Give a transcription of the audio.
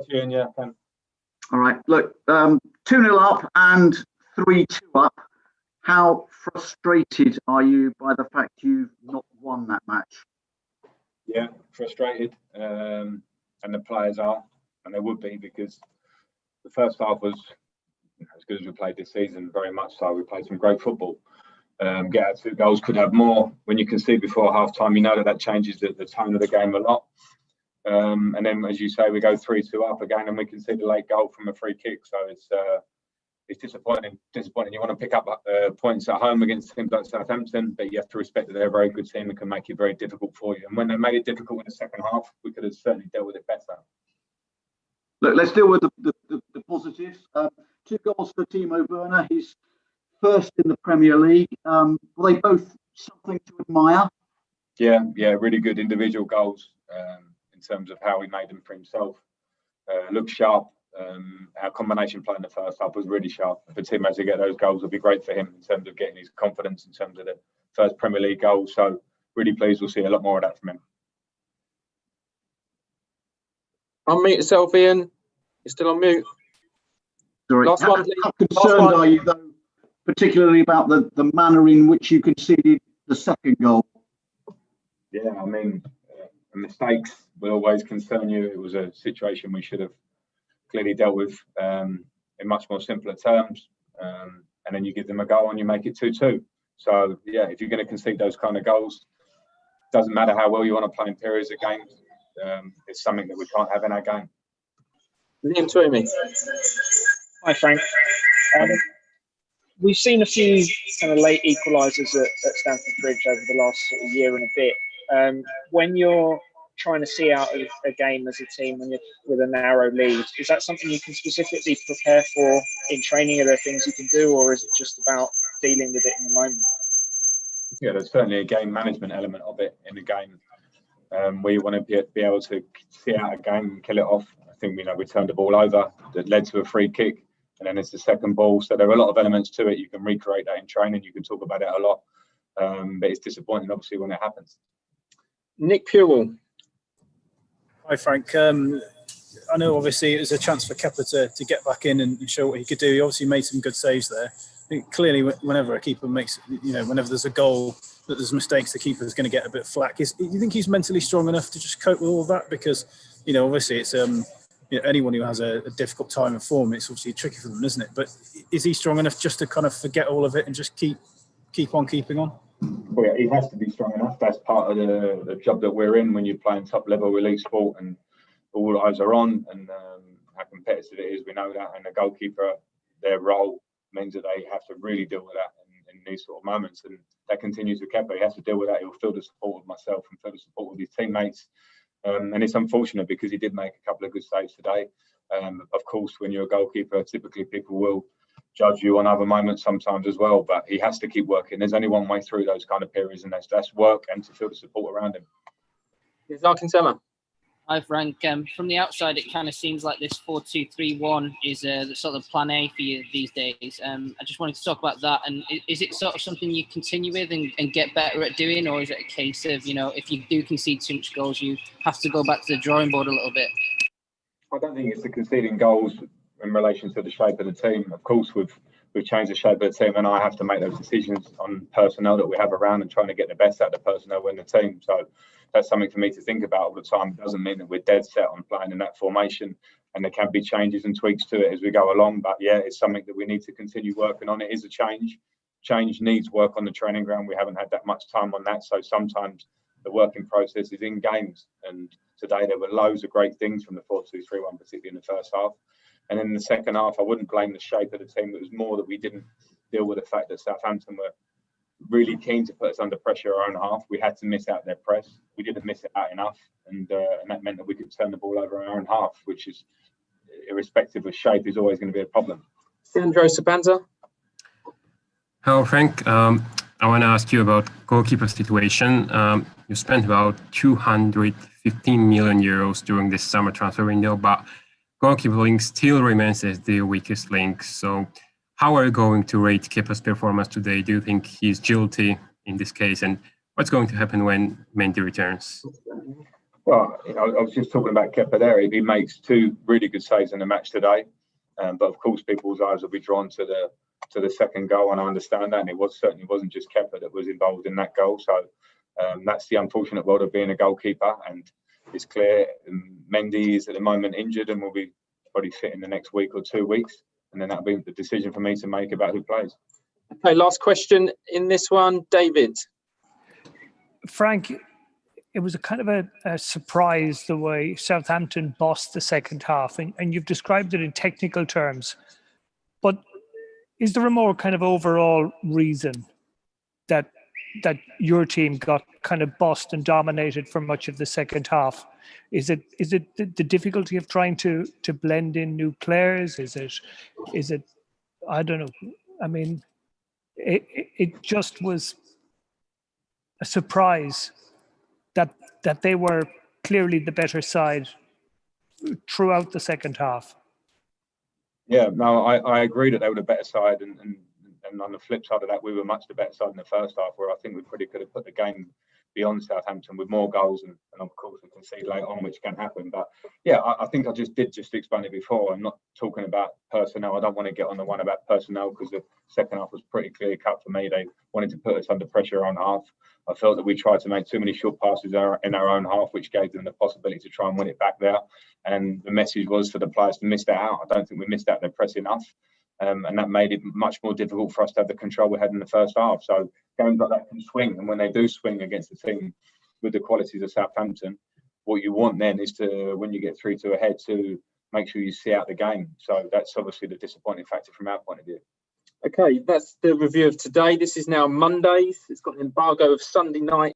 Yeah, can. All right. Look, 2-0 up and 3-2 up. How frustrated are you by the fact you've not won that match? Yeah, frustrated. And the players are, and they would be, because the first half was as good as we played this season, very much so. We played some great football. Get our 2 goals, could have more. When you can see before half time, you know that changes the tone of the game a lot. And then, as you say, we go 3-2 up again, and we can see the late goal from a free kick. So it's disappointing. You want to pick up points at home against teams like Southampton, but you have to respect that they're a very good team and can make it very difficult for you. And when they made it difficult in the second half, we could have certainly dealt with it better. Look, let's deal with the positives. 2 goals for Timo Werner, his first in the Premier League. Were they both something to admire? Yeah, really good individual goals in terms of how he made them for himself. Looked sharp. Our combination play in the first half was really sharp. For Timo to get those goals would be great for him in terms of getting his confidence in terms of the first Premier League goal. So really pleased we'll see a lot more of that from him. Unmute yourself, Ian. You're still on mute. Sorry. Last one, please. How concerned are you, though, particularly about the manner in which you conceded the second goal? Yeah, I mean, mistakes will always concern you. It was a situation we should have clearly dealt with in much more simpler terms. And then you give them a goal and you make it 2-2. So, yeah, if you're going to concede those kind of goals, doesn't matter how well you want to play in periods of games, it's something that we can't have in our game. Liam Twomey. Hi, Frank. We've seen a few kind of late equalisers at Stamford Bridge over the last sort of year and a bit. When you're trying to see out a game as a team when you're with a narrow lead, is that something you can specifically prepare for in training? Are there things you can do, or is it just about dealing with it in the moment? Yeah, there's certainly a game management element of it in the game, where you want to be able to see out a game and kill it off. I think we turned the ball over that led to a free kick, and then it's the second ball. So there are a lot of elements to it. You can recreate that in training. You can talk about it a lot, but it's disappointing, obviously, when it happens. Nick Pewell. Hi, Frank. I know, obviously, it was a chance for Kepa to get back in and show what he could do. He obviously made some good saves there. I think clearly, whenever a keeper makes, whenever there's a goal that there's mistakes, the keeper's going to get a bit flack. Do you think he's mentally strong enough to just cope with all of that? Because, obviously, it's anyone who has a difficult time of form, it's obviously tricky for them, isn't it? But is he strong enough just to kind of forget all of it and just keep on keeping on? Well, yeah, he has to be strong enough. That's part of the job that we're in when you're playing top level elite sport and all eyes are on, and how competitive it is. We know that, and the goalkeeper, their role means that they have to really deal with that in these sort of moments, and that continues with Kepa. He has to deal with that. He'll feel the support of myself and feel the support of his teammates, and it's unfortunate because he did make a couple of good saves today. Of course, when you're a goalkeeper, typically people will judge you on other moments sometimes as well, but he has to keep working. There's only one way through those kind of periods, and that's work and to feel the support around him. Is Larkin Teller. Hi, Frank. From the outside, it kind of seems like this 4-2-3-1 is the sort of plan A for you these days. I just wanted to talk about that. And is it sort of something you continue with and get better at doing, or is it a case of, if you do concede too much goals, you have to go back to the drawing board a little bit? I don't think it's the conceding goals in relation to the shape of the team. Of course, we've changed the shape of the team, and I have to make those decisions on personnel that we have around and trying to get the best out of the personnel in the team. So that's something for me to think about all the time. It doesn't mean that we're dead set on playing in that formation, and there can be changes and tweaks to it as we go along. But yeah, it's something that we need to continue working on. It is a change. Change needs work on the training ground. We haven't had that much time on that. So sometimes the working process is in games. And today there were loads of great things from the 4-2-3-1, particularly in the first half. And in the second half, I wouldn't blame the shape of the team. It was more that we didn't deal with the fact that Southampton were really keen to put us under pressure our own half. We had to miss out their press. We didn't miss it out enough. And that meant that we could turn the ball over our own half, which is, irrespective of shape, is always going to be a problem. Sandro Sabanza. Hello, Frank. I want to ask you about goalkeeper situation. You spent about 215 million euros during this summer transfer window, but goalkeeper link still remains as the weakest link. So how are you going to rate Kepa's performance today? Do you think he's guilty in this case? And what's going to happen when Mendy returns? Well, I was just talking about Kepa there. He makes 2 really good saves in the match today, but of course, people's eyes will be drawn to the second goal, and I understand that. And it certainly wasn't just Kepa that was involved in that goal. So that's the unfortunate world of being a goalkeeper. And it's clear Mendy is at the moment injured and will be probably fit in the next week or 2 weeks, and then that'll be the decision for me to make about who plays. Okay, last question in this one, David. Frank, it was a kind of a surprise the way Southampton bossed the second half, and you've described it in technical terms. But is there a more kind of overall reason that your team got kind of bossed and dominated for much of the second half? Is it the difficulty of trying to blend in new players? Is it I don't know. I mean, it just was a surprise that they were clearly the better side throughout the second half. Yeah, no, I agree that they were the better side, and on the flip side of that, we were much the better side in the first half, where I think we probably could have put the game beyond Southampton with more goals, and of course we concede late on, which can happen. But yeah, I think I just explain it before. I'm not talking about personnel. I don't want to get on the one about personnel, because the second half was pretty clear cut for me. They wanted to put us under pressure on half. I felt that we tried to make too many short passes in our own half, which gave them the possibility to try and win it back there. And the message was for the players to miss that out. I don't think we missed out their press enough. And that made it much more difficult for us to have the control we had in the first half. So games like that can swing, and when they do swing against a team with the qualities of Southampton, what you want then is to, when you get 3-2 ahead, to make sure you see out the game. So that's obviously the disappointing factor from our point of view. Okay, that's the review of today. This is now Monday. It's got an embargo of Sunday night